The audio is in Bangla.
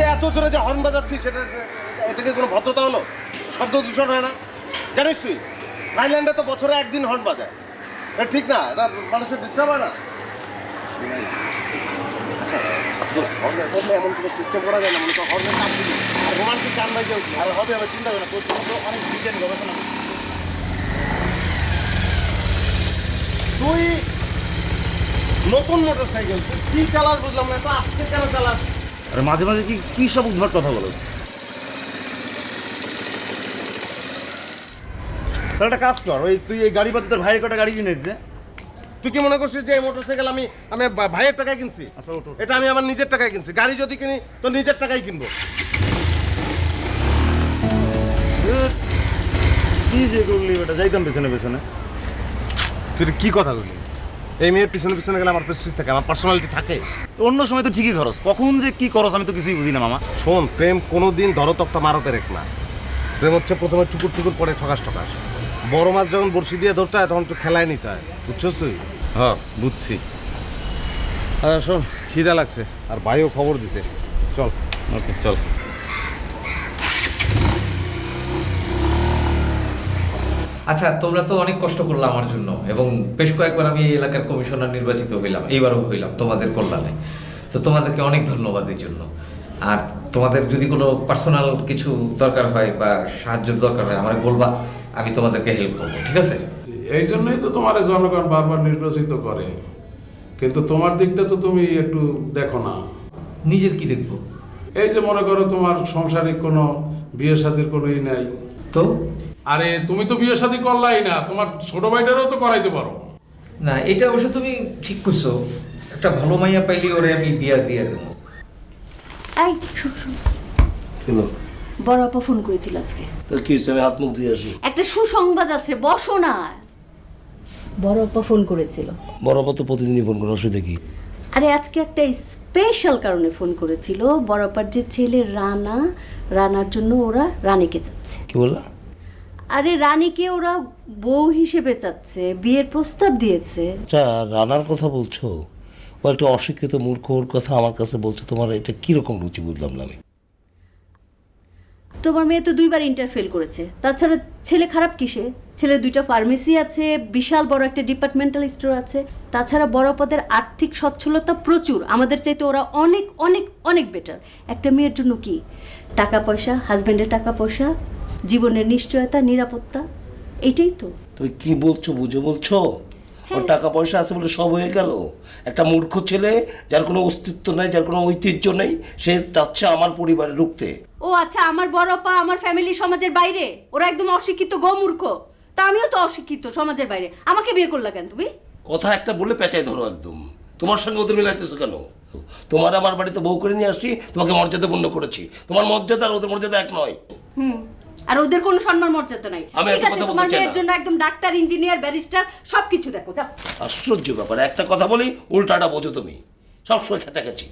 যে এত জোরে যে হর্ন বাজাচ্ছিস সেটা এটাকে কোনো ভদ্রতা হলো? শব্দ দূষণ হয় না? জানিস তুই থাইল্যান্ডে তো বছরে একদিন হর্ন বাজায়, এটা ঠিক না? এটা মানুষের ডিস্টার্ব হয় না? আচ্ছা হর্নের বদলে এমন কোনো সিস্টেম করা যায় না? মানে তো হর্নের কাজ দিবি আর রোমান্টিক গান বাজে আর হবে, আবার চিন্তা করে না তোর জন্য তো অনেক বিজ্ঞান গবেষণা। তুই নতুন মোটর সাইকেল তুই কি চালাস বুঝলাম না, তো আজকে কেন চালাস? আরে মাঝে মাঝে কি সব উদ্ভট কথা বলো? তাহলে একটা কাজ কর, ওই তুই এই গাড়ি পাতি তোর ভাইয়ের কটা গাড়ি কিনে দিতে। তুই কি মনে করছিস যে এই মোটর সাইকেল আমি আমি ভাইয়ের টাকায় কিনছি? আচ্ছা ওটো। এটা আমি আমার নিজের টাকায় কিনছি। গাড়ি যদি কিনি তো নিজের টাকায় কিনবো। কি যে করলি বেটা, যাইতাম পেছনে পেছনে। তুই কি কথা বললি? এই মেয়ের পিছনে পিছনে গেলে আমার প্রেস্টিজ থাকে, আমার পার্সোনালিটি থাকে। তো অন্য সময় তো ঠিকই খরচ, কখন যে কি খরচ আমি তো কিছুই বুঝি না মামা। শোন, প্রেম কোনোদিন ধরতক্তা মারতে রেখ না। প্রেম হচ্ছে প্রথমে টুকুর টুকুর পরে ঠকাস ঠকাস। বড় মাছ যখন বড়শি দিয়ে ধরতে হয় তখন তো খেলায় নিতে হয়, বুঝছস তুই? হ্যাঁ বুঝছি। আচ্ছা শোন, খিদা লাগছে আর ভাইও খবর দিছে, চল। ওকে চল। আচ্ছা, তোমরা তো অনেক কষ্ট করলে আমার জন্য, এবং বেশ কয়েকবার আমি এই এলাকার কমিশনার নির্বাচিত হইলাম, এইবারও হইলাম তোমাদের কল্যাণে। তো তোমাদেরকে অনেক ধন্যবাদ এই জন্য। আর তোমাদের যদি কোনো পার্সোনাল কিছু দরকার হয় বা সাহায্যের দরকার হয় আমাকে বলবা, আমি তোমাদেরকে হেল্প করবো, ঠিক আছে? এই জন্যই তো তোমার জনগণ বারবার নির্বাচিত করে, কিন্তু তোমার দিকটা তো তুমি একটু দেখো না। নিজের কি দেখবো? এই যে মনে করো তোমার সংসারিক কোনো বিয়ে শাদীর কোনো ই নাই তো আরে তুমি তো বিয়ে শাদী করলাই না, তোমার ছোট ভাইটারও তো করাইতে পারো। না, এটা অবশ্য তুমি ঠিক করছো, একটা ভালো মাইয়া পাইলে ওরে আমি বিয়া দিয়ে দেবো। এই শোন শোন, বড় আপা ফোন করেছিল আজকে। তো কি হচ্ছে, আমি হাত মুখ দিয়ে আসি। একটা সুসংবাদ আছে, বসো না। বড় আপা ফোন করেছিল। বড় আপা তো প্রতিদিনই ফোন করে, অসুবিধা কি? আরে আজকে একটা স্পেশাল কারণে ফোন করেছিল। বড় আপার যে ছেলে রানা, রানার জন্য ওরা রানীকে চাচ্ছে। কি বললা? আরে রানীকে ওরা বউ হিসেবে চাচ্ছে, বিয়ের প্রস্তাব দিয়েছে। আচ্ছা, রানার কথা বলছো? ও একটা অশিক্ষিত মূর্খ, ওর কথা আমার কাছে বলছো। তোমার এটা কিরকম রুচি বুঝলাম না আমি। তোমার মেয়ে তো 2বার ইন্টার ফেল করেছে। তাছাড়া ছেলে খারাপ কিসে? ছেলে 2টা ফার্মেসি আছে, বিশাল বড় একটা ডিপার্টমেন্টাল স্টোর আছে। তাছাড়া বড় পদের আর্থিক সচ্ছলতা প্রচুর, আমাদের চাইতে ওরা অনেক অনেক অনেক বেটার। একটা মেয়ের জন্য কি টাকা পয়সা, হাজব্যান্ডের টাকা পয়সা, জীবনের নিশ্চয়তা, নিরাপত্তা, এটাই তো। তুমি কি বলছো, বুঝে বলছো? ওর টাকা পয়সা আছে বলে সব হয়ে গেল? একটা মূর্খ ছেলে, যার কোনো অস্তিত্ব নেই, যার কোনো ঐতিহ্য নেই, সে চাচ্ছে আমার পরিবারে ঢুকতে। ও আচ্ছা, আমার বড় পা আমার ফ্যামিলি সমাজের বাইরে, ওরা একদম অশিক্ষিত গোমূর্খ। তা আমিও তো অশিক্ষিত, সমাজের বাইরে। আমাকে বিয়ে করলা কেন তুমি? কথা একটা বলে পেঁচাই ধরো একদম। তোমার সঙ্গে ওদের মিলাইতেছো কেন? তোমার আমার বাড়িতে বউ করে নিয়ে আসি, তোমাকে মর্যাদাপূর্ণ করেছি। তোমার মর্যাদা আর ওদের মর্যাদা এক নয়। আর ওদের কোনো সম্মান মর্যাদা নাই। আমি ঠিক একটা আছে, কথা তোমার বলতে চাই মেয়ের না। জন্য একদম ডাক্তার, ইঞ্জিনিয়ার, ব্যারিস্টার সবকিছু দেখো, যাও। আশ্চর্য ব্যাপার, একটা কথা বলি উল্টাটা বোঝো তুমি, সবসময় খেঁচাখেচি।